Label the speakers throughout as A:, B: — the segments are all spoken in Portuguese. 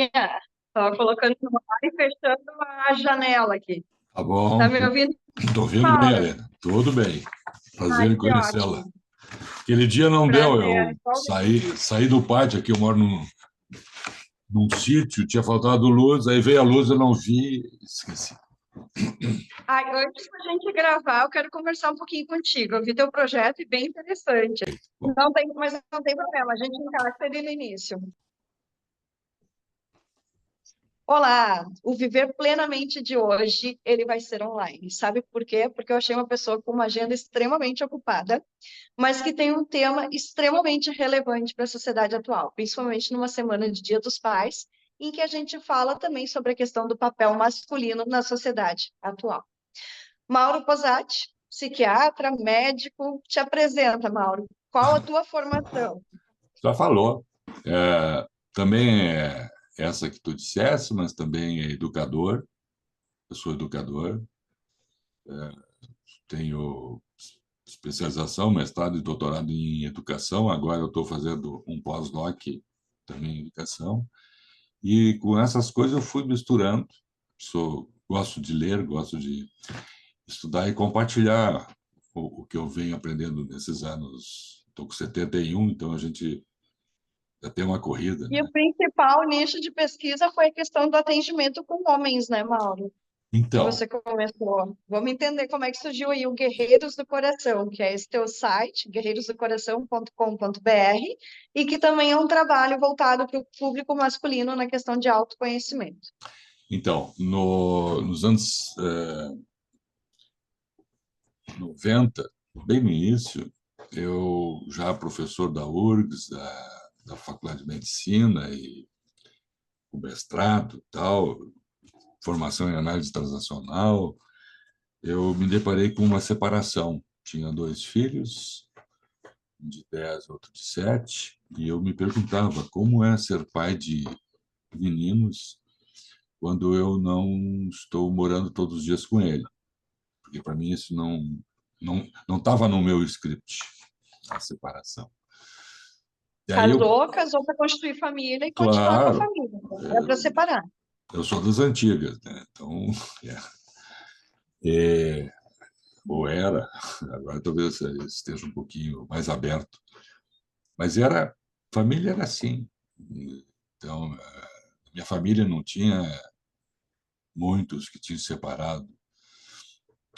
A: Estava colocando no ar e fechando a janela aqui.
B: Tá
A: Tá
B: bom,
A: me ouvindo,
B: estou ouvindo bem,
A: Mauro?
B: Helena. Tudo bem.
A: Ai,
B: Prazer em
A: que
B: conhecê-la.
A: ótimo.
B: Aquele dia não deu,
A: Prazer,
B: eu saí do pátio aqui, eu moro num sítio, tinha faltado luz, aí veio a luz, eu não vi, esqueci.
A: Ai, antes da gente gravar, eu quero conversar um pouquinho contigo. Eu vi teu projeto e bem interessante.
B: Bom,
A: Mas não tem problema, a gente encaixa ele no início. Olá, o Viver Plenamente de hoje, ele vai ser online. Sabe por quê? Porque eu achei uma pessoa com uma agenda extremamente ocupada, mas que tem um tema extremamente relevante para a sociedade atual, principalmente numa semana de Dia dos Pais, em que a gente fala também sobre a questão do papel masculino na sociedade atual. Mauro Posati, psiquiatra, médico, te apresenta, Mauro. Qual a tua formação?
B: já falou. Também é essa que tu dissesse, mas também é educador. Eu sou educador, tenho especialização, mestrado e doutorado em educação. Agora eu estou fazendo um pós-doc também em educação. E com essas coisas eu fui misturando. Gosto de ler, gosto de estudar e compartilhar o que eu venho aprendendo nesses anos. Estou com 71, então a gente já tem uma corrida,
A: E
B: né?
A: o principal nicho de pesquisa foi a questão do atendimento com homens, né, Mauro? Que
B: Então,
A: você começou. Vamos entender como é que surgiu aí o Guerreiros do Coração, que é esse teu site, guerreirosdocoração.com.br, e que também é um trabalho voltado para o público masculino na questão de autoconhecimento.
B: nos anos 90, bem no início, eu já professor da URGS, da Faculdade de Medicina e o mestrado, tal, formação em análise transacional, eu me deparei com uma separação. Tinha dois filhos, um de 10, outro de 7, e eu me perguntava como é ser pai de meninos quando eu não estou morando todos os dias com ele, porque para mim isso não estava no meu script, a separação. E aí
A: Casou para constituir família e continuar com a
B: claro,
A: família. Não era para separar.
B: eu sou das antigas, né? Então, é, ou era, agora talvez esteja um pouquinho mais aberto, mas família era assim. Então, minha família não tinha muitos que tinham separado.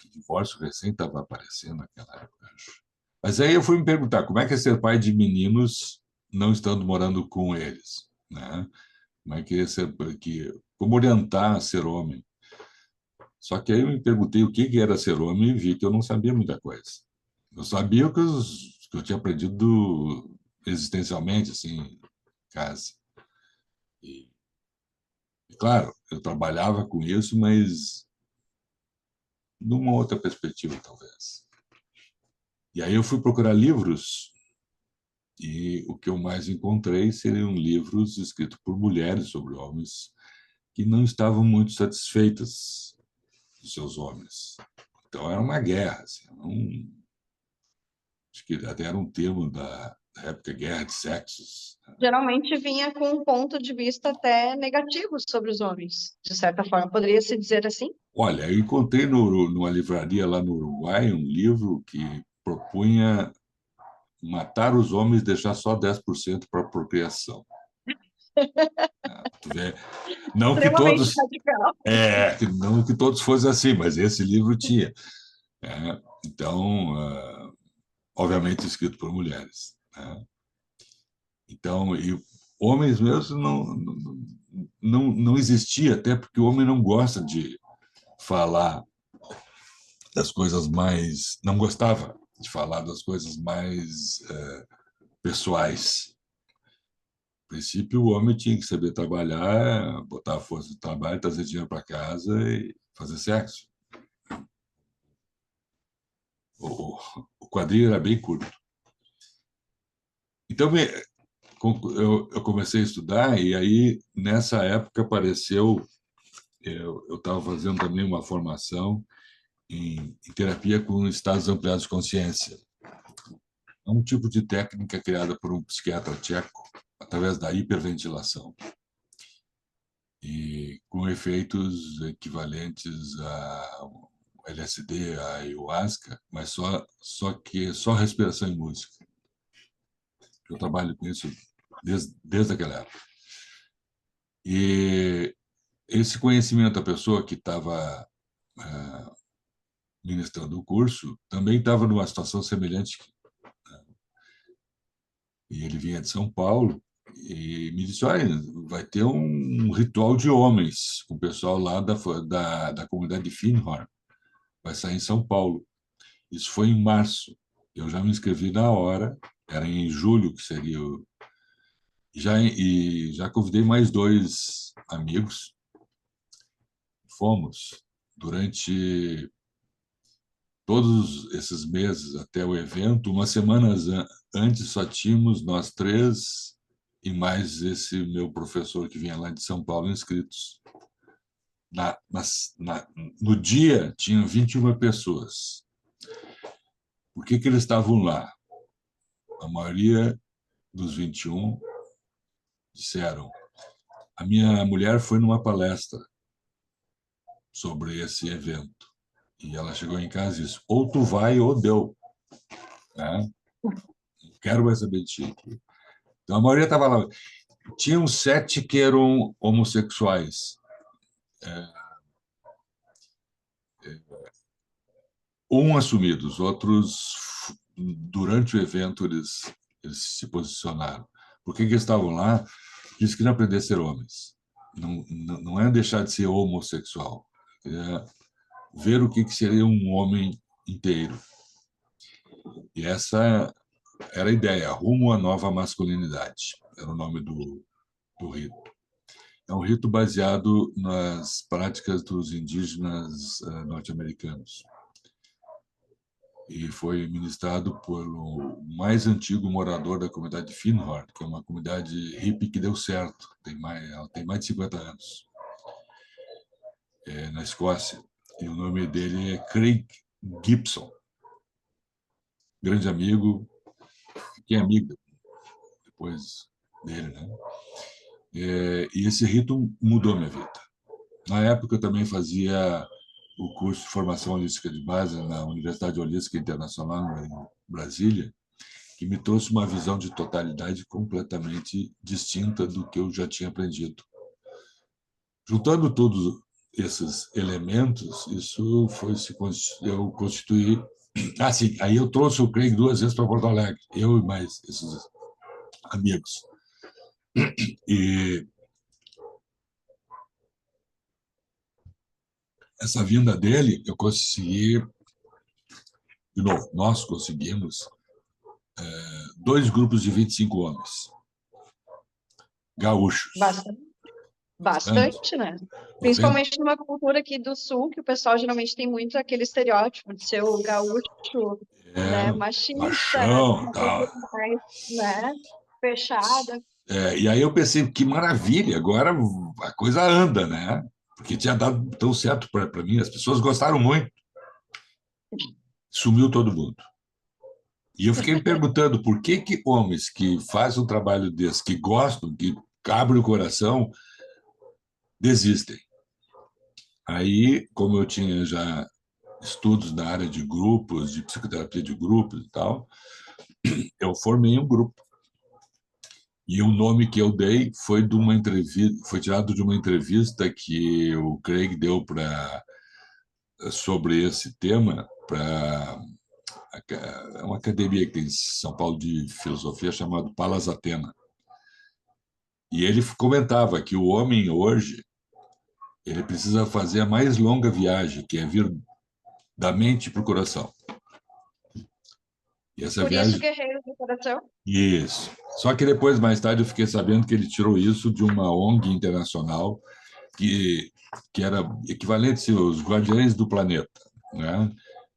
B: O divórcio recém estava aparecendo naquela época, acho. Mas aí eu fui me perguntar como é que é ser pai de meninos não estando morando com eles, né? Como é que é como orientar a ser homem? Só que aí eu me perguntei o que era ser homem e vi que eu não sabia muita coisa. Eu sabia que eu tinha aprendido existencialmente, assim, em casa. E, claro, eu trabalhava com isso, mas numa outra perspectiva, talvez. E aí eu fui procurar livros e o que eu mais encontrei seriam livros escritos por mulheres sobre homens que não estavam muito satisfeitas dos seus homens. Então era uma guerra, assim, acho que até era um termo da época, guerra de sexos.
A: Geralmente vinha com um ponto de vista até negativo sobre os homens, de certa forma. Poderia se dizer assim?
B: Olha, eu encontrei numa livraria lá no Uruguai um livro que propunha matar os homens e deixar só 10% para a procriação. Tu vê, não que
A: Extremamente
B: todos
A: radical.
B: não que todos fossem assim, mas esse livro tinha. Então, obviamente escrito por mulheres. Né? Então, e homens mesmo não existia, até porque o homem não gosta de falar das coisas mais. Não gostava de falar das coisas mais pessoais. No princípio, o homem tinha que saber trabalhar, botar a força de trabalho, trazer dinheiro para casa e fazer sexo. O, o quadrinho era bem curto. Então, eu comecei a estudar, e aí, nessa época, apareceu. Eu estava fazendo também uma formação em terapia com estados ampliados de consciência. É um tipo de técnica criada por um psiquiatra tcheco através da hiperventilação. com efeitos equivalentes ao LSD, a ayahuasca, mas só respiração e música. Eu trabalho com isso desde aquela época. E esse conhecimento, a pessoa que estava ministrando o curso também estava numa situação semelhante, e ele vinha de São Paulo e me disse: olha, vai ter um ritual de homens com o pessoal lá da comunidade de Findhorn, vai sair em São Paulo. Isso foi em março. Eu já me inscrevi na hora, era em julho que seria e já convidei mais dois amigos. Fomos durante todos esses meses até o evento. Uma semana antes só tínhamos nós três e mais esse meu professor que vinha lá de São Paulo inscritos. Na, na, no dia tinham 21 pessoas. Por que eles estavam lá? A maioria dos 21 disseram: a minha mulher foi numa palestra sobre esse evento e ela chegou em casa e disse: ou tu vai ou deu, né? Não quero mais saber de ti. Então a maioria estava lá. Tinham 7 que eram homossexuais. Um assumido, os outros, durante o evento, eles se posicionaram. Por que estavam lá? Eles queriam aprender a ser homens. Não é deixar de ser homossexual. É ver o que seria um homem inteiro. E essa era a ideia, rumo à nova masculinidade. Era o nome do rito. É um rito baseado nas práticas dos indígenas norte-americanos. E foi ministrado pelo mais antigo morador da comunidade de Findhorn, que é uma comunidade hippie que deu certo. Ela tem mais de 50 anos, na Escócia. E o nome dele é Craig Gibson. Grande amigo, fiquei amigo depois dele, né? E esse rito mudou minha vida. Na época, eu também fazia o curso de formação holística de base na Universidade Holística Internacional, em Brasília, que me trouxe uma visão de totalidade completamente distinta do que eu já tinha aprendido. Juntando todos esses elementos, isso foi eu constituí. Ah, sim, aí eu trouxe o Craig 2 vezes para Porto Alegre, eu e mais esses amigos. E essa vinda dele, eu consegui, de novo, nós conseguimos 2 grupos de 25 homens, gaúchos.
A: Bastante,
B: Bastante.
A: bastante, né?
B: 90,
A: Principalmente numa cultura aqui do sul, que o pessoal geralmente tem muito aquele estereótipo de ser o gaúcho, né? Machista,
B: machão,
A: uma
B: tá.
A: cultura mais, né? Fechada.
B: E aí eu pensei, que maravilha, agora a coisa anda, né? Porque tinha dado tão certo para mim, as pessoas gostaram muito. Sumiu todo mundo. E eu fiquei me perguntando por que homens que fazem um trabalho desse, que gostam, que abrem o coração, desistem. Aí, como eu tinha já estudos na área de grupos, de psicoterapia de grupos e tal, eu formei um grupo. E o nome que eu dei foi de uma entrevista, foi tirado de uma entrevista que o Craig deu sobre esse tema para uma academia que tem em São Paulo de filosofia chamada Palas Atena. E ele comentava que o homem hoje ele precisa fazer a mais longa viagem, que é vir da mente para o coração. E essa
A: Por isso,
B: viagem.
A: Guerreiros do Coração.
B: Isso. Só que depois, mais tarde, eu fiquei sabendo que ele tirou isso de uma ONG internacional que, que era equivalente aos Guardiães do Planeta, né?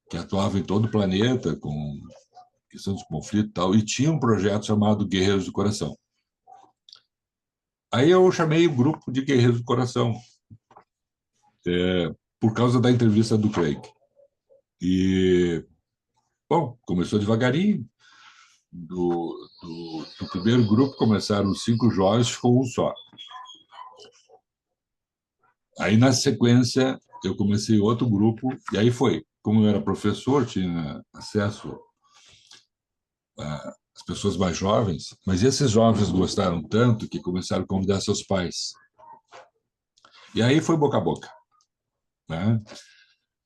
B: Que atuava em todo o planeta com questão de conflito e tal, e tinha um projeto chamado Guerreiros do Coração. Aí eu chamei o grupo de Guerreiros do Coração, por causa da entrevista do Craig. E, bom, começou devagarinho. Do primeiro grupo começaram 5 jovens, ficou um só. Aí, na sequência, eu comecei outro grupo, e aí foi. Como eu era professor, tinha acesso às pessoas mais jovens, mas esses jovens gostaram tanto que começaram a convidar seus pais. E aí foi boca a boca, né?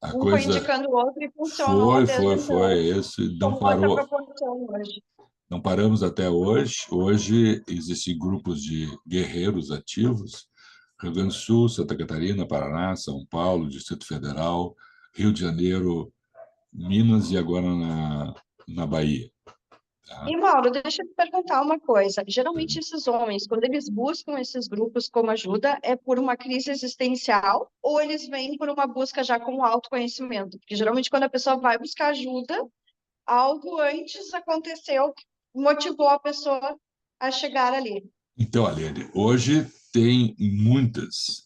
B: A
A: Um foi
B: coisa
A: indicando o outro e funcionou desde
B: foi
A: então.
B: isso, não
A: Tomou essa
B: parou,
A: proporção hoje.
B: não paramos até hoje. Hoje existem grupos de guerreiros ativos, Rio Grande do Sul, Santa Catarina, Paraná, São Paulo, Distrito Federal, Rio de Janeiro, Minas e agora na Bahia. Tá?
A: E, Mauro, deixa eu te perguntar uma coisa. Geralmente, esses homens, quando eles buscam esses grupos como ajuda, é por uma crise existencial ou eles vêm por uma busca já com autoconhecimento? Porque geralmente, quando a pessoa vai buscar ajuda, algo antes aconteceu que motivou a pessoa a chegar ali.
B: Então, Aline, hoje tem muitas,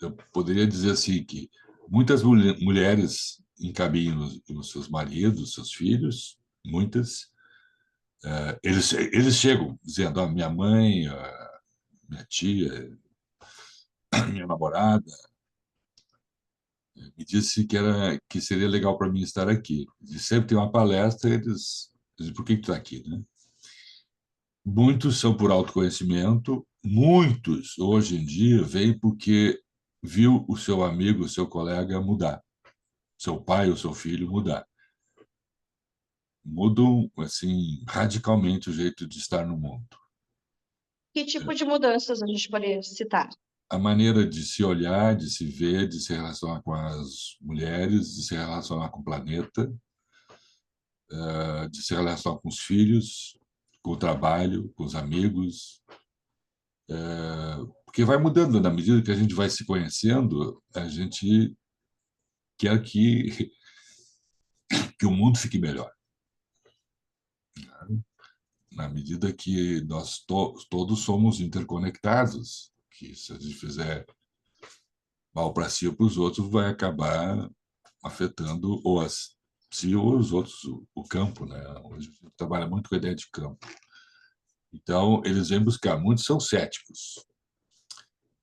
B: eu poderia dizer assim, que muitas mulheres encaminham os seus maridos, seus filhos, muitas. Eles chegam dizendo: minha mãe, minha tia, minha namorada me disse que seria legal para mim estar aqui. E sempre tem uma palestra, eles dizem: por que tu está aqui, né? Muitos são por autoconhecimento, muitos hoje em dia vêm porque viu o seu amigo, o seu colega mudar, seu pai ou seu filho mudar. Mudam assim radicalmente o jeito de estar no mundo.
A: Que tipo de mudanças a gente poderia citar?
B: A maneira de se olhar, de se ver, de se relacionar com as mulheres, de se relacionar com o planeta, de se relacionar com os filhos, com o trabalho, com os amigos, porque vai mudando na medida que a gente vai se conhecendo, a gente quer que o mundo fique melhor. Na medida que nós todos somos interconectados, que se a gente fizer mal para si ou para os outros, vai acabar afetando si ou os outros, o campo, né? Hoje a gente trabalha muito com a ideia de campo. Então, eles vêm buscar, muitos são céticos.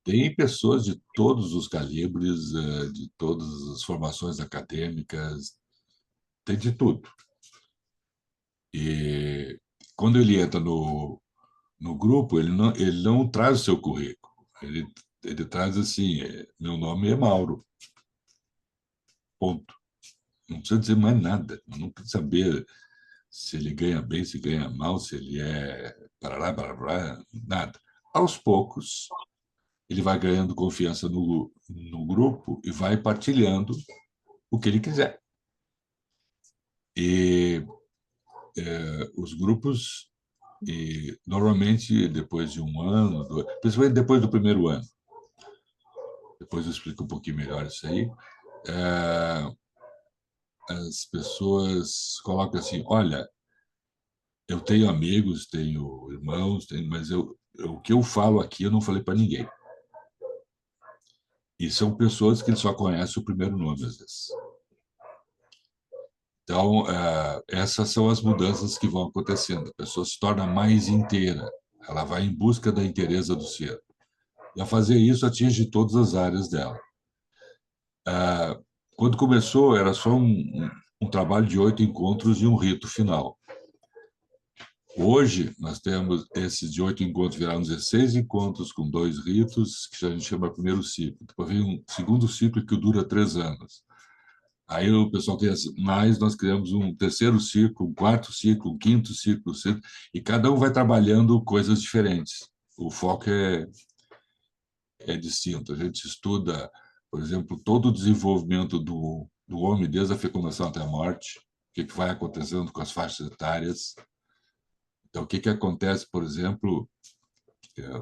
B: Tem pessoas de todos os calibres, de todas as formações acadêmicas, tem de tudo. E quando ele entra no grupo, ele não traz o seu currículo. Ele traz assim: meu nome é Mauro, ponto. Não precisa dizer mais nada, não precisa saber se ele ganha bem, se ganha mal, se ele é parará, parará, nada. Aos poucos, ele vai ganhando confiança no grupo e vai partilhando o que ele quiser. E os grupos, normalmente, depois de um ano, principalmente depois do primeiro ano, depois eu explico um pouquinho melhor isso aí, é, as pessoas colocam assim: olha, eu tenho amigos, tenho irmãos, mas o que eu falo aqui eu não falei para ninguém. E são pessoas que ele só conhece o primeiro nome, às vezes. Então, essas são as mudanças que vão acontecendo. A pessoa se torna mais inteira, ela vai em busca da inteireza do ser. E, ao fazer isso, atinge todas as áreas dela. Quando começou, era só um trabalho de 8 encontros e um rito final. Hoje, nós temos esses de 8 encontros viraram 16 encontros com 2 ritos, que a gente chama primeiro ciclo. Depois vem um segundo ciclo que dura 3 anos. Aí o pessoal tem mais, nós criamos um terceiro ciclo, um quarto ciclo, um quinto ciclo, e cada um vai trabalhando coisas diferentes. O foco é distinto. A gente estuda, por exemplo, todo o desenvolvimento do homem, desde a fecundação até a morte, o que vai acontecendo com as faixas etárias. Então, o que acontece, por exemplo,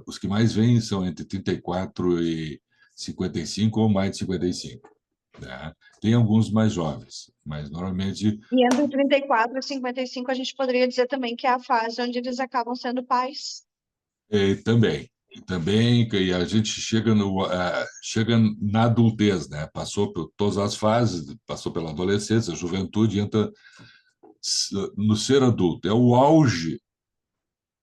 B: os que mais vêm são entre 34 e 55 ou mais de 55. Né? Tem alguns mais jovens, mas normalmente
A: E entre 34 e 55, a gente poderia dizer também que é a fase onde eles acabam sendo pais.
B: também. Também, e a gente chega, chega na adultez, né? Passou por todas as fases, passou pela adolescência, a juventude, entra no ser adulto. É o auge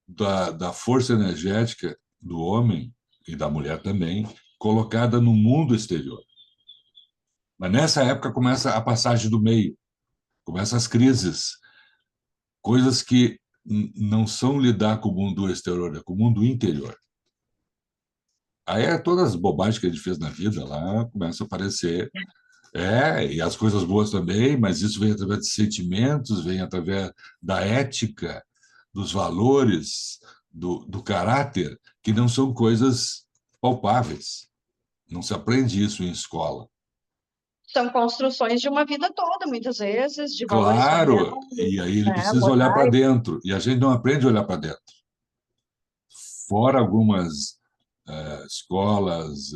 B: da força energética do homem e da mulher também, colocada no mundo exterior. Mas nessa época começa a passagem do meio, começam as crises, coisas que não são lidar com o mundo exterior, é com o mundo interior. Aí todas as bobagens que a gente fez na vida lá começam a aparecer. E as coisas boas também, mas isso vem através de sentimentos, vem através da ética, dos valores, do caráter, que não são coisas palpáveis. Não se aprende isso em escola.
A: São construções de uma vida toda, muitas vezes, de valores familiares,
B: Claro, e aí ele
A: né,
B: precisa olhar para
A: morais.
B: dentro, e a gente não aprende a olhar para dentro. Fora algumas escolas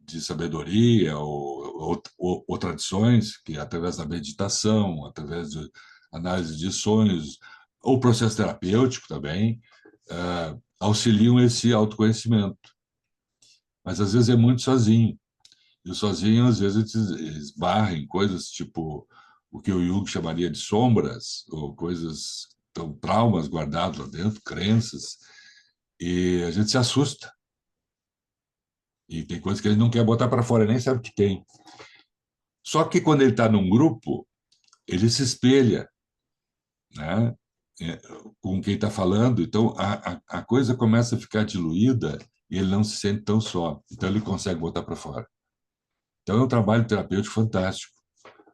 B: de sabedoria ou tradições que, através da meditação, através de análise de sonhos, ou processo terapêutico também, auxiliam esse autoconhecimento. Mas, às vezes, é muito sozinho. E o sozinho, às vezes, esbarra em coisas tipo o que o Jung chamaria de sombras, ou coisas, tão, traumas guardados lá dentro, crenças, e a gente se assusta. E tem coisas que ele não quer botar para fora, nem sabe que tem. Só que quando ele está num grupo, ele se espelha, né, é, com quem está falando, então a coisa começa a ficar diluída e ele não se sente tão só. Então ele consegue botar para fora. Então é um trabalho terapêutico fantástico.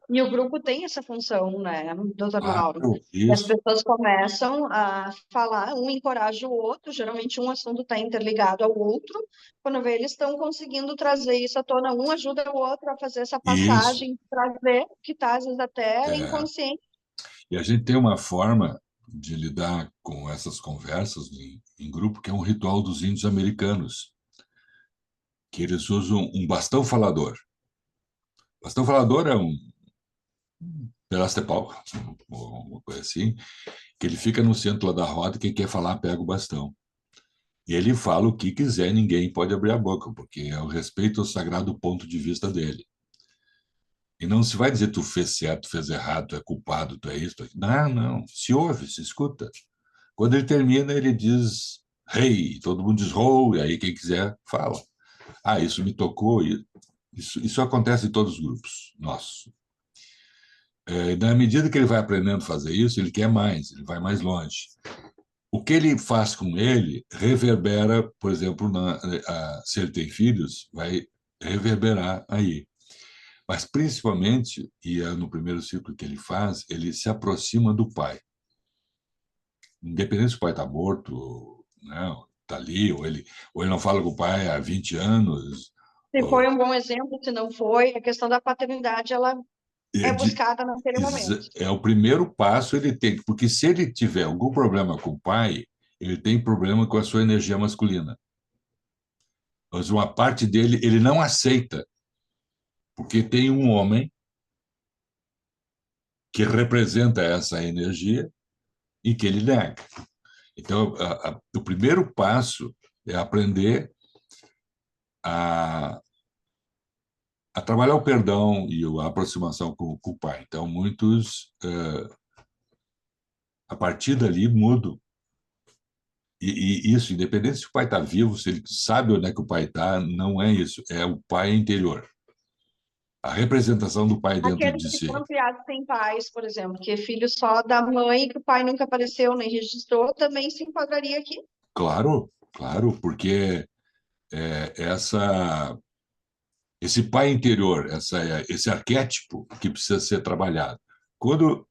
A: E o grupo tem essa função, né, doutor Mauro?
B: Claro,
A: E as
B: isso,
A: pessoas começam a falar, um encoraja o outro, geralmente um assunto está interligado ao outro. Quando vê, eles estão conseguindo trazer isso à tona, um ajuda o outro a fazer essa
B: isso.
A: passagem, trazer, que está às vezes até
B: É.
A: inconsciente.
B: E a gente tem uma forma de lidar com essas conversas em grupo, que é um ritual dos índios americanos, que eles usam um bastão falador. Bastão falador é um pedaço de pau, uma coisa assim, que ele fica no centro lá da roda, quem quer falar pega o bastão. E ele fala o que quiser, ninguém pode abrir a boca, porque é o respeito ao sagrado ponto de vista dele. E não se vai dizer tu fez certo, tu fez errado, tu é culpado, tu é isso, tu é aquilo. Não, não. Se ouve, se escuta. Quando ele termina, ele diz hey, todo mundo diz oh, e aí quem quiser fala. Ah, isso me tocou. Isso acontece em todos os grupos nossos. Na medida que ele vai aprendendo a fazer isso, ele quer mais, ele vai mais longe. O que ele faz com ele reverbera, por exemplo, se ele tem filhos, vai reverberar aí. Mas, principalmente, e é no primeiro ciclo que ele faz, ele se aproxima do pai. Independente se o pai está morto, né, está ali, ou ele não fala com o pai há 20 anos.
A: Se foi um bom exemplo, se não foi, a questão da paternidade, ela
B: É,
A: é buscada naquele momento.
B: é o primeiro passo, ele tem, porque se ele tiver algum problema com o pai, ele tem problema com a sua energia masculina. Mas uma parte dele ele não aceita, porque tem um homem que representa essa energia e que ele nega. Então, o primeiro passo é aprender a, a trabalhar o perdão e a aproximação com o pai. Então, muitos, a partir dali, mudam. E isso, independente se o pai está vivo, se ele sabe onde é que o pai está, não é isso. É o pai interior. A representação do pai dentro
A: Aqueles
B: de
A: que
B: si.
A: foram criados sem pais, por exemplo, que é filho só da mãe, que o pai nunca apareceu nem registrou, também se enquadraria aqui.
B: Claro, claro, porque esse pai interior, esse arquétipo que precisa ser trabalhado. Quando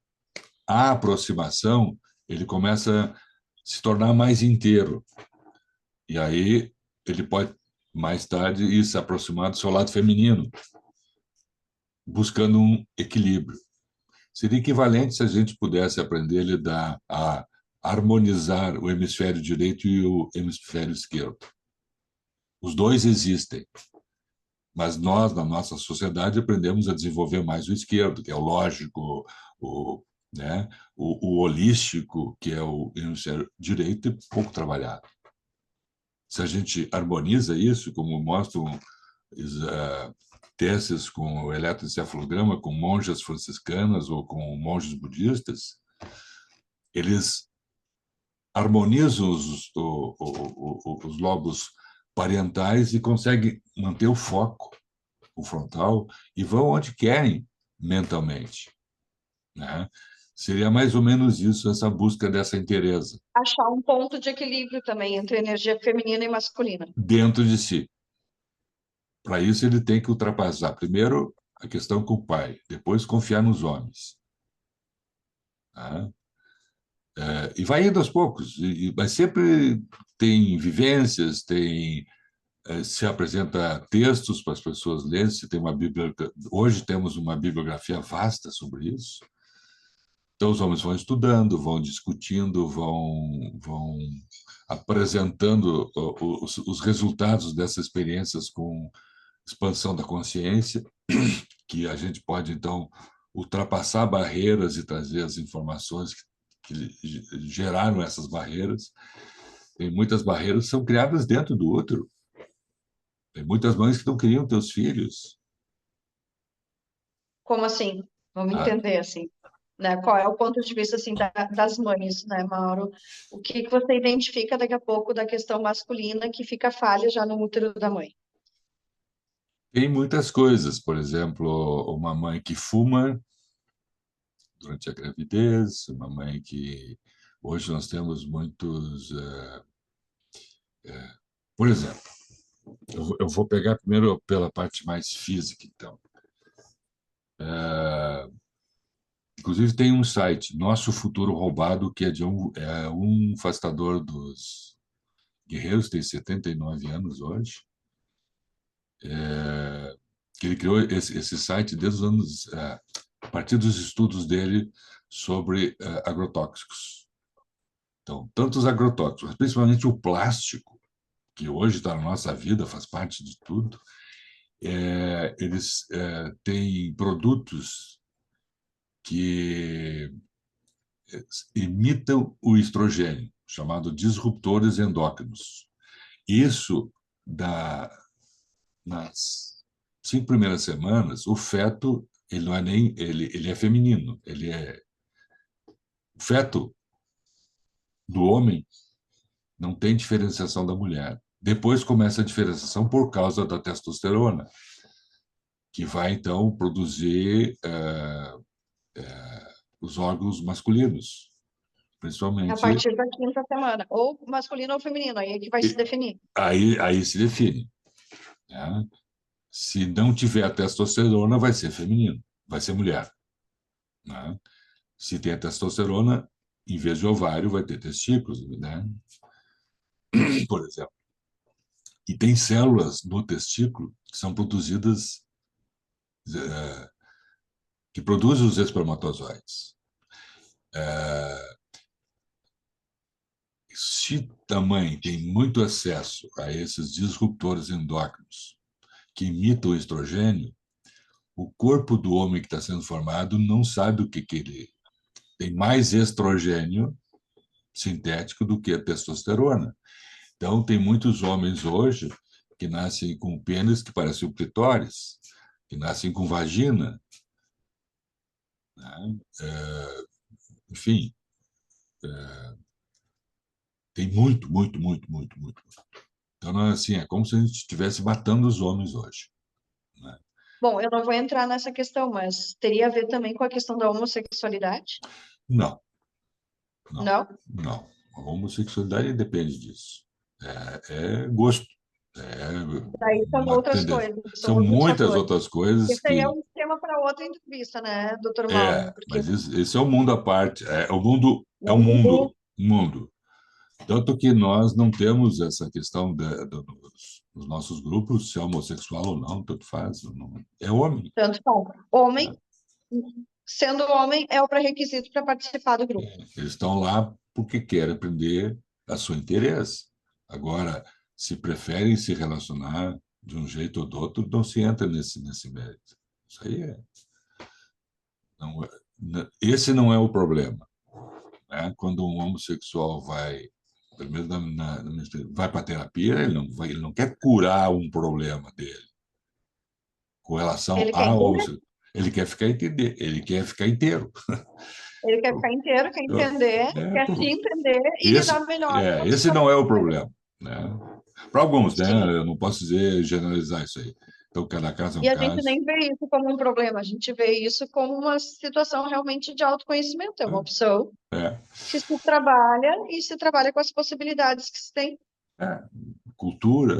B: há aproximação, ele começa a se tornar mais inteiro. E aí ele pode, mais tarde, ir se aproximar do seu lado feminino, buscando um equilíbrio. Seria equivalente se a gente pudesse aprender a lidar, a harmonizar o hemisfério direito e o hemisfério esquerdo. Os dois existem, mas nós, na nossa sociedade, aprendemos a desenvolver mais o esquerdo, que é o lógico, o, né, o holístico, que é o hemisfério direito, e pouco trabalhado. Se a gente harmoniza isso, como mostram testes com o eletroencefalograma, com monjas franciscanas ou com monges budistas, eles harmonizam os lobos parentais e conseguem manter o foco, o frontal, e vão onde querem mentalmente, né? Seria mais ou menos isso, essa busca dessa inteireza
A: Achar um ponto de equilíbrio também entre energia feminina e masculina.
B: dentro de si. Para isso, ele tem que ultrapassar primeiro a questão com o pai, depois confiar nos homens. Tá? E vai indo aos poucos, mas sempre tem vivências, se apresenta textos para as pessoas lerem, se tem uma bíblia, hoje temos uma bibliografia vasta sobre isso. Então os homens vão estudando, vão discutindo, vão apresentando os resultados dessas experiências com expansão da consciência, que a gente pode então ultrapassar barreiras e trazer as informações que geraram essas barreiras. Tem muitas barreiras que são criadas dentro do útero. Tem muitas mães que não queriam ter os filhos.
A: Como assim? Vamos
B: Ah,
A: entender assim, né? Qual é o ponto de vista assim das mães, né, Mauro? O que que você identifica daqui a pouco da questão masculina que fica falha já no útero da mãe?
B: tem muitas coisas, por exemplo, uma mãe que fuma durante a gravidez, uma mãe que hoje nós temos muitos, por exemplo, eu vou pegar primeiro pela parte mais física, então. Inclusive tem um site, Nosso Futuro Roubado, que é um fastador dos guerreiros, tem 79 anos hoje, que ele criou esse site desde os anos, a partir dos estudos dele sobre agrotóxicos. Então, tanto os agrotóxicos, mas principalmente o plástico, que hoje está na nossa vida, faz parte de tudo, eles têm produtos que imitam o estrogênio, chamado disruptores endócrinos. Isso dá, nas 5 primeiras semanas, o feto ele não é nem ele é feminino, ele é o feto do homem não tem diferenciação da mulher. Depois começa a diferenciação por causa da testosterona, que vai então produzir os órgãos masculinos,
A: A
B: principalmente.
A: partir da quinta semana, ou masculino ou feminino, aí é que vai se definir.
B: Aí se define, né? Se não tiver a testosterona, vai ser feminino, vai ser mulher, né? Se tem a testosterona, em vez de ovário, vai ter testículos, né? Por exemplo. E tem células no testículo que são produzidas, que produzem os espermatozoides. Se a mãe tem muito acesso a esses disruptores endócrinos que imitam o estrogênio, o corpo do homem que está sendo formado não sabe o que ele tem mais estrogênio sintético do que a testosterona. Então, tem muitos homens hoje que nascem com pênis que parecem o clitóris, que nascem com vagina, né? Enfim, tem muito, muito, muito, muito, muito. Então, assim, é como se a gente estivesse matando os homens hoje, né?
A: Bom, eu não vou entrar nessa questão, mas teria a ver também com a questão da homossexualidade?
B: Não, não,
A: Não?
B: não. A homossexualidade depende disso. É gosto. É
A: Daí são
B: uma
A: outras
B: tendência.
A: coisas, são
B: São
A: outros
B: muitas
A: fatores.
B: outras coisas
A: Esse aí é
B: que
A: um tema para outra entrevista, né, doutor Mauro? Porque
B: mas esse é um mundo à parte. O mundo é um
A: o
B: mundo, um mundo. Tanto que nós não temos essa questão dos nossos grupos, se é homossexual ou não, tanto faz. É homem,
A: tanto bom. Homem,
B: né?
A: sendo homem, é o pré-requisito para participar do grupo.
B: Eles estão lá porque querem aprender a seu interesse. Agora, se preferem se relacionar de um jeito ou do outro, não se entra nesse mérito. Isso aí não esse não é o problema, né? Quando um homossexual vai, pelo menos vai para a terapia, ele não quer curar um problema dele com relação
A: Ele quer
B: a
A: entender,
B: homossexual. Ele quer ficar inteiro.
A: ele quer ficar inteiro, quer entender,
B: É,
A: quer se entender e lidar
B: esse,
A: melhor com a
B: esse não é o
A: psicológica.
B: problema, né? Para alguns, né?
A: Sim.
B: Eu não posso dizer generalizar isso aí. Então, cada caso é um
A: E a gente
B: caso.
A: nem vê isso como um problema, a gente vê isso como uma situação realmente de autoconhecimento, é uma opção
B: É,
A: que se trabalha e se trabalha com as possibilidades que se tem.
B: é. Cultura,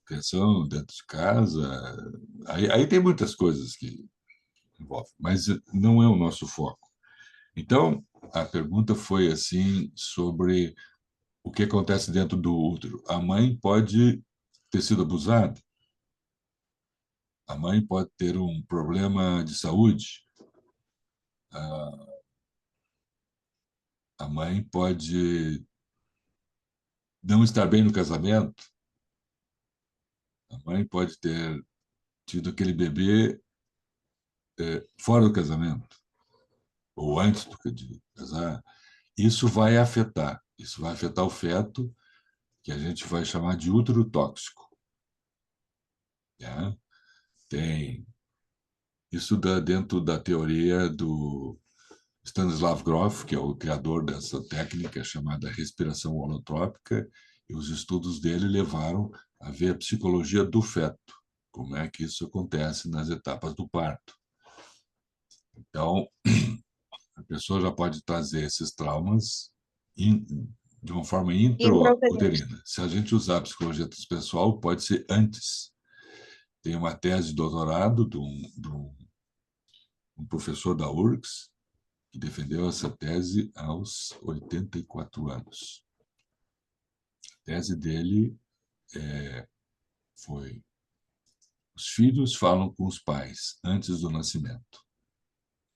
B: criação dentro de casa. Aí tem muitas coisas que envolvem, mas não é o nosso foco. Então, a pergunta foi assim sobre o que acontece dentro do útero. A mãe pode ter sido abusada, a mãe pode ter um problema de saúde, a mãe pode não estar bem no casamento, a mãe pode ter tido aquele bebê fora do casamento ou antes de casar. Isso vai afetar o feto, que a gente vai chamar de útero tóxico. Né? Tem isso dentro da teoria do Stanislav Grof, que é o criador dessa técnica chamada respiração holotrópica, e os estudos dele levaram a ver a psicologia do feto, como é que isso acontece nas etapas do parto. Então, a pessoa já pode trazer esses traumas de uma forma
A: Intrauterino.
B: intrauterina. Se a gente usar a psicologia transpessoal, pode ser antes. Tem uma tese de doutorado de um professor da URGS, que defendeu essa tese aos 84 anos. A tese dele foi: os filhos falam com os pais antes do nascimento.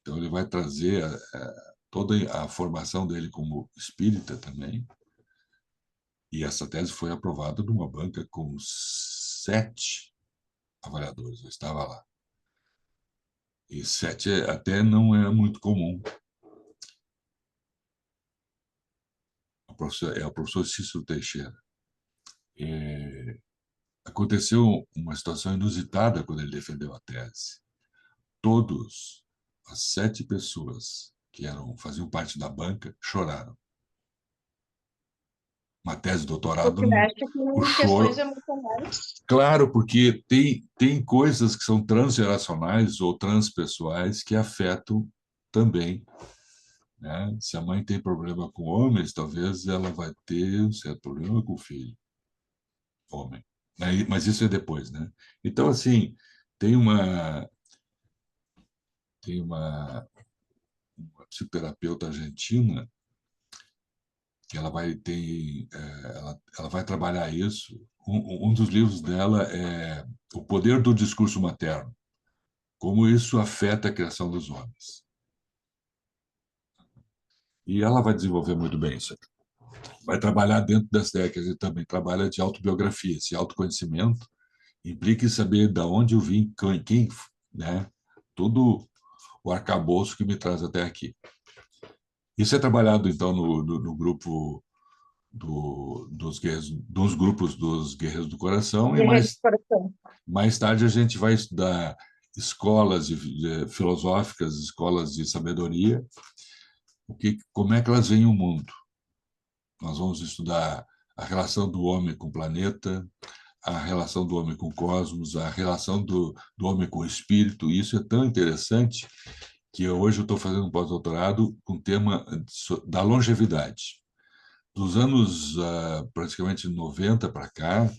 B: Então, ele vai trazer toda a formação dele como espírita também. E essa tese foi aprovada numa banca com 7 avaliadores. Eu estava lá. E 7 até não é muito comum. É o professor Cícero Teixeira. É, aconteceu uma situação inusitada quando ele defendeu a tese. Todos as 7 pessoas que faziam parte da banca choraram. Uma tese de doutorado,
A: Porque mexe
B: o
A: com questões
B: choro.
A: emocionais.
B: Claro, porque tem coisas que são transgeracionais ou transpessoais que afetam também. Né? Se a mãe tem problema com homens, talvez ela vai ter um certo problema com o filho, homem. Mas isso é depois, né? Então, assim, tem uma, uma psicoterapeuta argentina que ela vai ter, ela vai trabalhar isso. Um dos livros dela é O Poder do Discurso Materno, como isso afeta a criação dos homens. E ela vai desenvolver muito bem isso. Vai trabalhar dentro das técnicas e também trabalha de autobiografia. Esse autoconhecimento implica em saber de onde eu vim, quem, né? Todo o arcabouço que me traz até aqui. Isso é trabalhado, então, no grupo dos grupos dos Guerreiros do Coração, e
A: Guerreiro de coração.
B: mais tarde a gente vai estudar escolas filosóficas, escolas de sabedoria, como é que elas veem o mundo. Nós vamos estudar a relação do homem com o planeta, a relação do homem com o cosmos, a relação do homem com o espírito. E isso é tão interessante que hoje eu estou fazendo um pós-doutorado com o tema da longevidade. Dos anos praticamente 90 para cá,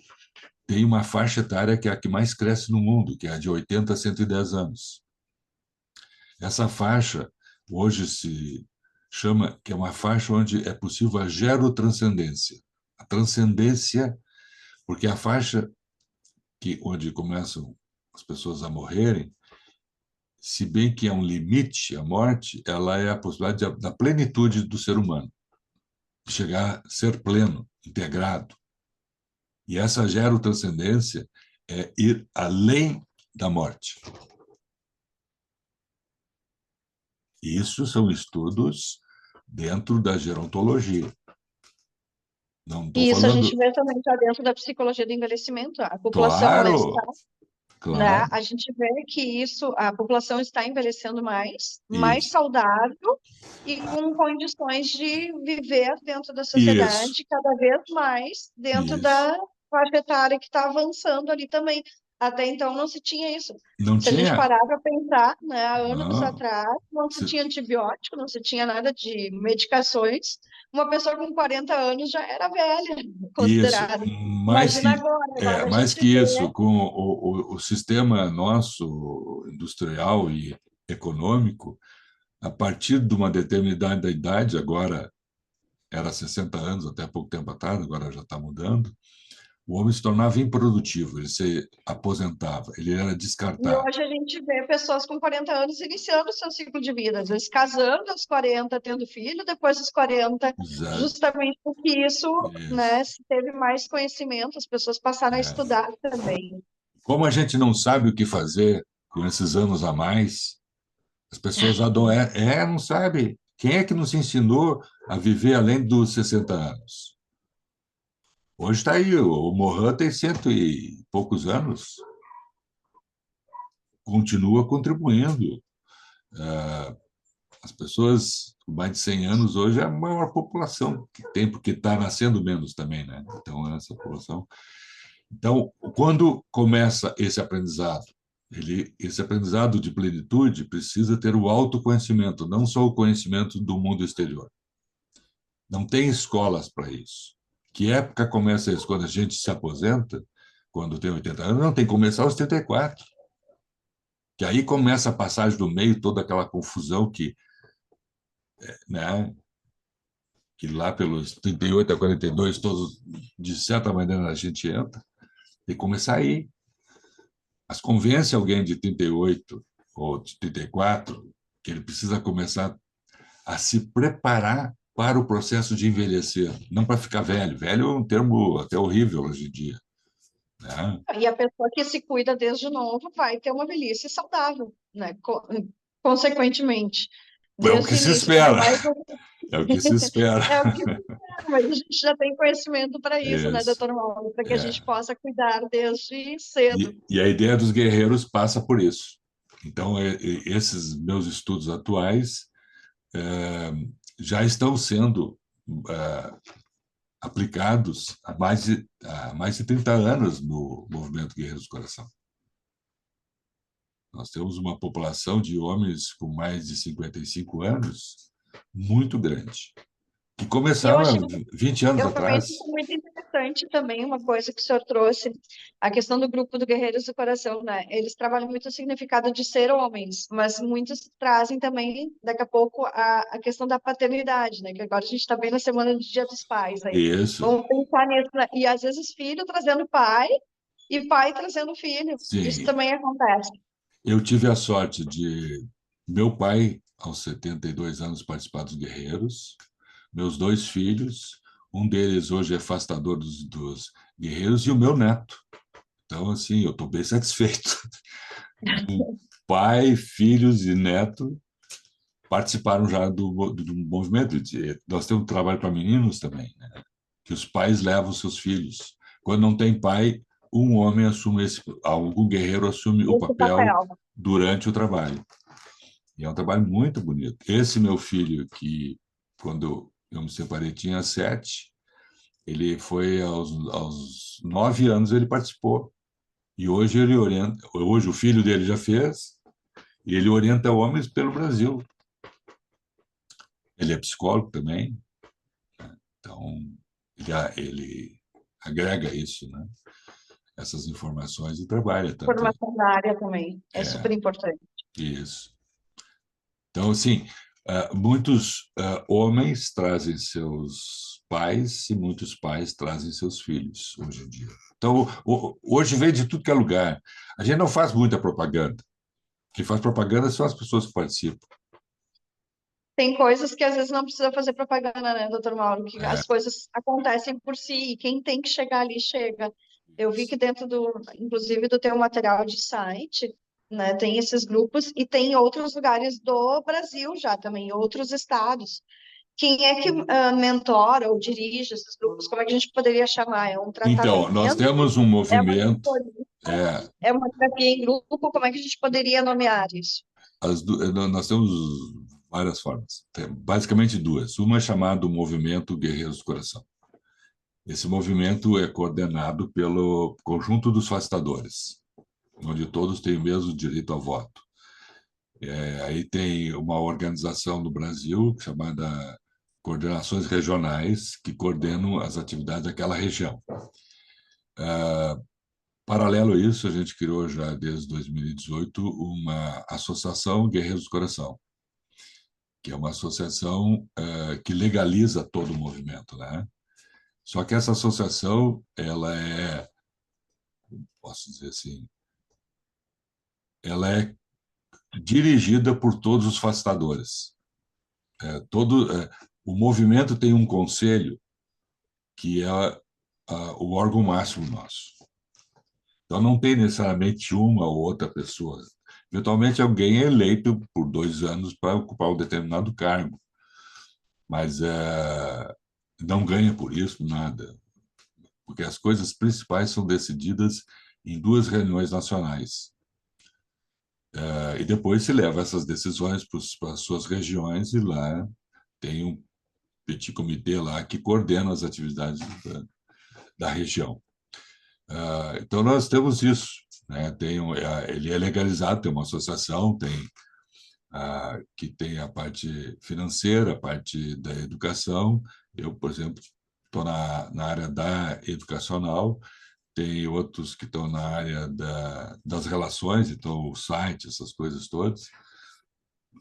B: tem uma faixa etária que é a que mais cresce no mundo, que é a de 80 a 110 anos. Essa faixa hoje se chama que é uma faixa onde é possível a gerotranscendência. A transcendência, porque a faixa onde começam as pessoas a morrerem, se bem que é um limite, a morte, ela é a possibilidade da plenitude do ser humano, de chegar a ser pleno, integrado. E essa gerotranscendência é ir além da morte. Isso são estudos dentro da gerontologia. Não estou
A: E isso a gente
B: falando.
A: vê também já dentro da psicologia do envelhecimento. A população ela está,
B: Claro,
A: né?
B: claro,
A: A gente vê que isso, a população está envelhecendo mais
B: isso,
A: saudável e com condições de viver dentro da
B: isso,
A: sociedade cada vez mais dentro
B: isso.
A: faixa etária que está avançando ali também. Até então não se tinha isso.
B: Não
A: Se a gente
B: tinha?
A: parar para pensar, né, há anos
B: Não.
A: atrás, não se tinha antibiótico, não se tinha nada de medicações. Uma pessoa com 40 anos já era velha,
B: Isso,
A: considerada. Imagina agora a
B: mais
A: gente
B: que
A: vê.
B: isso, com o sistema nosso industrial e econômico, a partir de uma determinada idade, agora era 60 anos até pouco tempo atrás, agora já está mudando, o homem se tornava improdutivo, ele se aposentava, ele era
A: E
B: descartado.
A: hoje a gente vê pessoas com 40 anos iniciando o seu ciclo de vida, às vezes casando aos 40, tendo filho depois dos 40,
B: Exato.
A: justamente porque isso, né,
B: Isso.
A: se teve mais conhecimento, as pessoas passaram a
B: É.
A: estudar também.
B: Como a gente não sabe o que fazer com esses anos a mais, as pessoas adoecem. Não sabe. Quem é que nos ensinou a viver além dos 60 anos? Hoje está aí, o Mohan tem cento e poucos anos, continua contribuindo. As pessoas com mais de 100 anos hoje é a maior população que tem, porque está nascendo menos também, né? Então, essa população. Então, quando começa esse aprendizado, esse aprendizado de plenitude precisa ter o autoconhecimento, não só o conhecimento do mundo exterior. Não tem escolas para isso. Que época começa isso? Quando a gente se aposenta, quando tem 80 anos? Não, tem que começar aos 34. Que aí começa a passagem do meio, toda aquela confusão né, que lá pelos 38 a 42, todos, de certa maneira, a gente entra, tem que começar aí. Mas convence alguém de 38 ou de 34 que ele precisa começar a se preparar para o processo de envelhecer, não para ficar velho. Velho é um termo até horrível hoje em dia, né?
A: E a pessoa que se cuida desde novo vai ter uma velhice saudável, né? Consequentemente,
B: É o
A: desde
B: que
A: o
B: se
A: início, ainda
B: espera,
A: mais
B: é o que se espera.
A: é o que se espera, mas a gente já tem conhecimento para isso, né,
B: Isso.
A: doutor Mauro? Para que a
B: É.
A: gente possa cuidar desde cedo.
B: E a ideia dos guerreiros passa por isso. Então, esses meus estudos atuais já estão sendo aplicados há mais de 30 anos no movimento Guerreiros do Coração. Nós temos uma população de homens com mais de 55 anos muito grande, que
A: E eu
B: começaram há
A: achei
B: 20 anos
A: Eu também
B: atrás.
A: acho muito interessante também uma coisa que o senhor trouxe, a questão do grupo do Guerreiros do Coração, né? Eles trabalham muito o significado de ser homens, mas muitos trazem também, daqui a pouco, a questão da paternidade, né? Que agora a gente está bem na semana do Dia dos Pais aí.
B: Isso,
A: Vamos pensar nisso, né? E às vezes filho trazendo pai e pai trazendo filho. Isso
B: sim.
A: também acontece.
B: Eu tive a sorte de meu pai, aos 72 anos, participar dos Guerreiros, meus dois filhos, um deles hoje é afastador dos Guerreiros, e o meu neto. Então, assim, eu estou bem satisfeito. Pai, filhos e neto participaram já do movimento. Nós temos trabalho para meninos também, né? Que os pais levam seus filhos. Quando não tem pai, um homem assume algum guerreiro assume o
A: Esse
B: papel
A: papel.
B: durante o trabalho. E é um trabalho muito bonito. Esse meu filho, que quando eu me separei tinha 7, ele foi aos 9 anos ele participou. E hoje ele orienta, hoje o filho dele já fez, e ele orienta homens pelo Brasil. Ele é psicólogo também, então ele agrega isso, né? Essas informações e trabalha tanto.
A: Formação da área também. É super
B: É,
A: importante.
B: isso. Então, assim, muitos homens trazem seus pais e muitos pais trazem seus filhos hoje em dia. Então, hoje vem de tudo que é lugar. A gente não faz muita propaganda. Quem faz propaganda são as pessoas que participam.
A: Tem coisas que às vezes não precisa fazer propaganda, né, doutor Mauro? Que
B: É,
A: as coisas acontecem por si e quem tem que chegar ali chega. Eu vi que dentro do, inclusive, do teu material de site, né, tem esses grupos e tem outros lugares do Brasil já também, outros estados. Quem é que mentora ou dirige esses grupos? Como é que a gente poderia chamar? É um
B: então, nós
A: tratamento?
B: temos um
A: É uma
B: movimento,
A: mentoria?
B: é,
A: É uma terapia em grupo? Como é que a gente poderia nomear isso?
B: nós temos várias formas. Tem basicamente duas. Uma é chamada Movimento Guerreiros do Coração. Esse movimento é coordenado pelo Conjunto dos Fazedores, onde todos têm o mesmo direito ao voto. Aí tem uma organização no Brasil chamada Coordenações Regionais, que coordenam as atividades daquela região. Paralelo a isso, a gente criou já desde 2018 uma associação Guerreiros do Coração, que é uma associação que legaliza todo o movimento, né? Só que essa associação, ela é, posso dizer assim, ela é dirigida por todos os facilitadores. O movimento tem um conselho que é o órgão máximo nosso. Então, não tem necessariamente uma ou outra pessoa. Eventualmente, alguém é eleito por 2 anos para ocupar um determinado cargo, mas não ganha por isso nada, porque as coisas principais são decididas em 2 reuniões nacionais. E depois se leva essas decisões para as suas regiões e lá tem um petit comitê lá que coordena as atividades da região. Então, nós temos isso. Né? Ele é legalizado, tem uma associação, que tem a parte financeira, a parte da educação. Eu, por exemplo, estou na área da educacional, tem outros que estão na área das relações, então o site, essas coisas todas.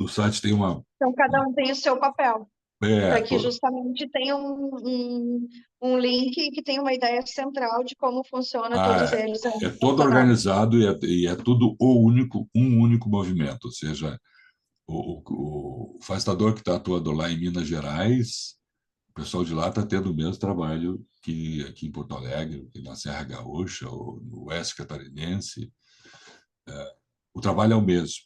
B: O site tem uma.
A: Então, cada um tem o seu papel,
B: É,
A: para que justamente tenha um link que tenha uma ideia central de como funciona todos
B: ah,
A: eles.
B: é todo
A: Funcional.
B: organizado e é tudo um único movimento, ou seja, o fazedor que está atuando lá em Minas Gerais, o pessoal de lá está tendo o mesmo trabalho que aqui em Porto Alegre, na Serra Gaúcha, ou no Oeste Catarinense. O trabalho é o mesmo.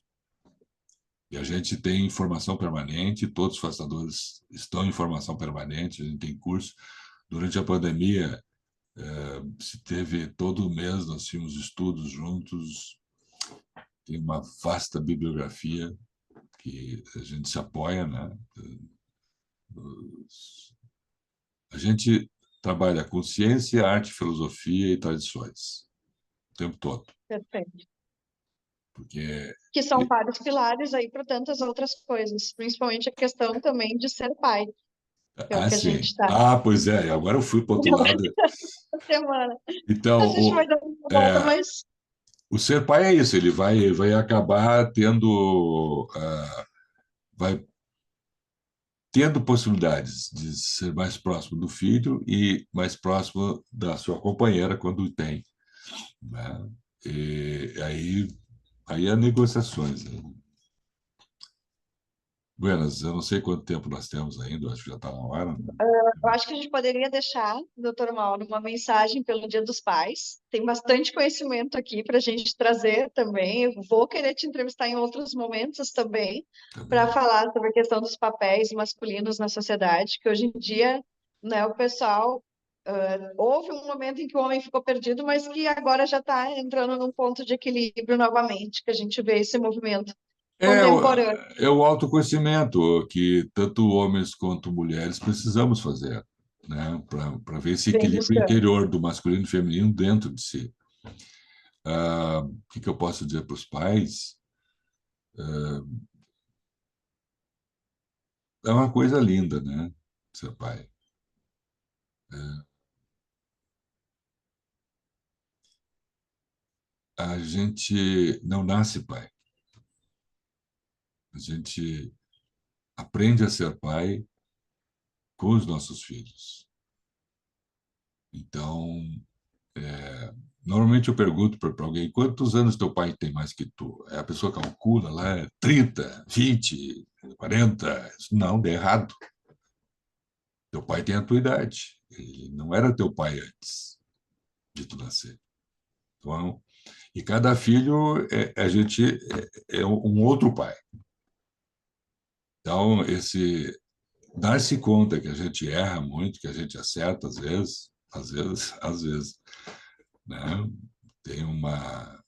B: E a gente tem formação permanente, todos os fazedores estão em formação permanente, a gente tem curso. Durante a pandemia, se teve todo mês, nós tínhamos estudos juntos, tem uma vasta bibliografia que a gente se apoia, né? A gente trabalha com ciência, arte, filosofia e tradições o tempo todo,
A: Perfeito.
B: porque
A: Que são vários pilares aí para tantas outras coisas, principalmente a questão também de ser pai, que é o que a gente
B: assim,
A: está
B: pois é, agora eu fui para o outro lado.
A: essa semana. A
B: Então,
A: gente vai dar uma volta, mas
B: o ser pai é isso, ele vai acabar vai tendo possibilidades de ser mais próximo do filho e mais próximo da sua companheira quando tem, né? E aí há negociações, né? Buenas, eu não sei quanto tempo nós temos ainda, acho que já está na hora, né?
A: eu acho que a gente poderia deixar, doutor Mauro, uma mensagem pelo Dia dos Pais. Tem bastante conhecimento aqui para a gente trazer também. Eu vou querer te entrevistar em outros momentos também,
B: Tá
A: para
B: bem.
A: falar sobre a questão dos papéis masculinos na sociedade, que hoje em dia, né, o pessoal. Houve um momento em que o homem ficou perdido, mas que agora já está entrando num ponto de equilíbrio novamente, que a gente vê esse movimento
B: É, o-
A: contemporâneo.
B: é o autoconhecimento que tanto homens quanto mulheres precisamos fazer, né? Para ver esse
A: Vem
B: equilíbrio
A: buscando.
B: interior do masculino e feminino dentro de si. O que eu posso dizer para os pais? É uma coisa linda, né? Ser pai. A gente não nasce pai. A gente aprende a ser pai com os nossos filhos. Então, normalmente eu pergunto para alguém: quantos anos teu pai tem mais que tu? A pessoa calcula lá: 30, 20, 40. Não, dá errado. Teu pai tem a tua idade. Ele não era teu pai antes de tu nascer. Então, e cada filho, a gente é um outro pai. Então, esse dar-se conta que a gente erra muito, que a gente acerta às vezes, né? Tem uma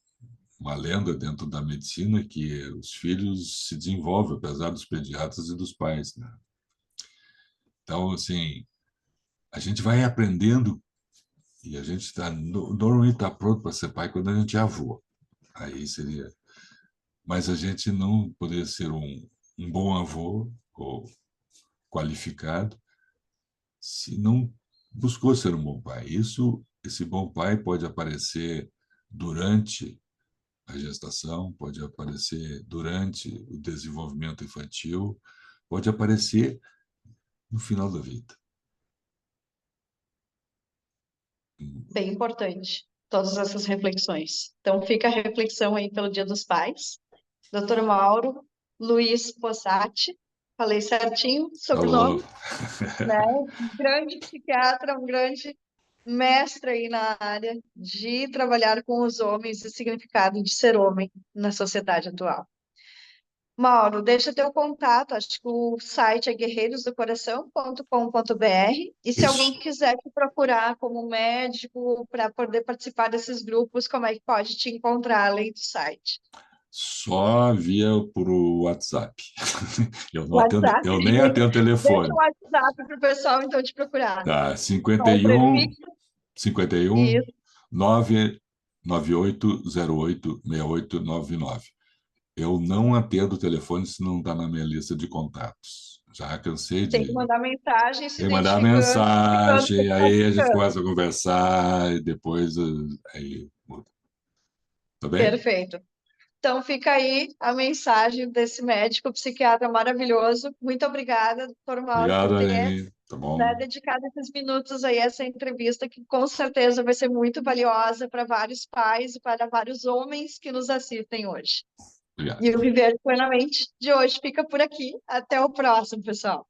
B: lenda dentro da medicina que os filhos se desenvolvem, apesar dos pediatras e dos pais, né? Então, assim, a gente vai aprendendo e a gente normalmente está pronto para ser pai quando a gente é avô. Aí seria. Mas a gente não poderia ser um bom avô ou qualificado se não buscou ser um bom pai. Esse bom pai pode aparecer durante a gestação, pode aparecer durante o desenvolvimento infantil, pode aparecer no final da vida.
A: Bem importante, todas essas reflexões. Então, fica a reflexão aí pelo Dia dos Pais. Doutor Mauro Luiz Possati, falei certinho,
B: Falou.
A: sobrenome, né? Um grande psiquiatra, um grande mestre aí na área de trabalhar com os homens e o significado de ser homem na sociedade atual. Mauro, deixa teu contato, acho que o site é guerreirosdocoração.com.br, e se
B: Isso.
A: alguém quiser te procurar como médico para poder participar desses grupos, como é que pode te encontrar além do site?
B: Só via por WhatsApp.
A: WhatsApp,
B: Eu nem atendo
A: deixa o
B: telefone.
A: WhatsApp para o pessoal então te procurar.
B: Tá,
A: Qual o
B: 51
A: prefixo?
B: 51
A: Isso,
B: 998086899. Eu não atendo o telefone se não está na minha lista de contatos. Já cansei
A: tem que
B: de
A: mandar mensagem se
B: tem que mandar
A: identificando, explicando o que
B: mensagem,
A: está
B: aí a gente
A: buscando.
B: começa a conversar e depois aí muda. Tá bem?
A: Perfeito. Então, fica aí a mensagem desse médico psiquiatra maravilhoso. Muito obrigada, doutor Mauro, por
B: Obrigado,
A: ter,
B: Aline. Tá
A: né,
B: bom?
A: dedicado esses minutos aí a essa entrevista, que com certeza vai ser muito valiosa para vários pais e para vários homens que nos assistem hoje.
B: Obrigado.
A: E o Viver Plenamente de hoje fica por aqui. Até o próximo, pessoal.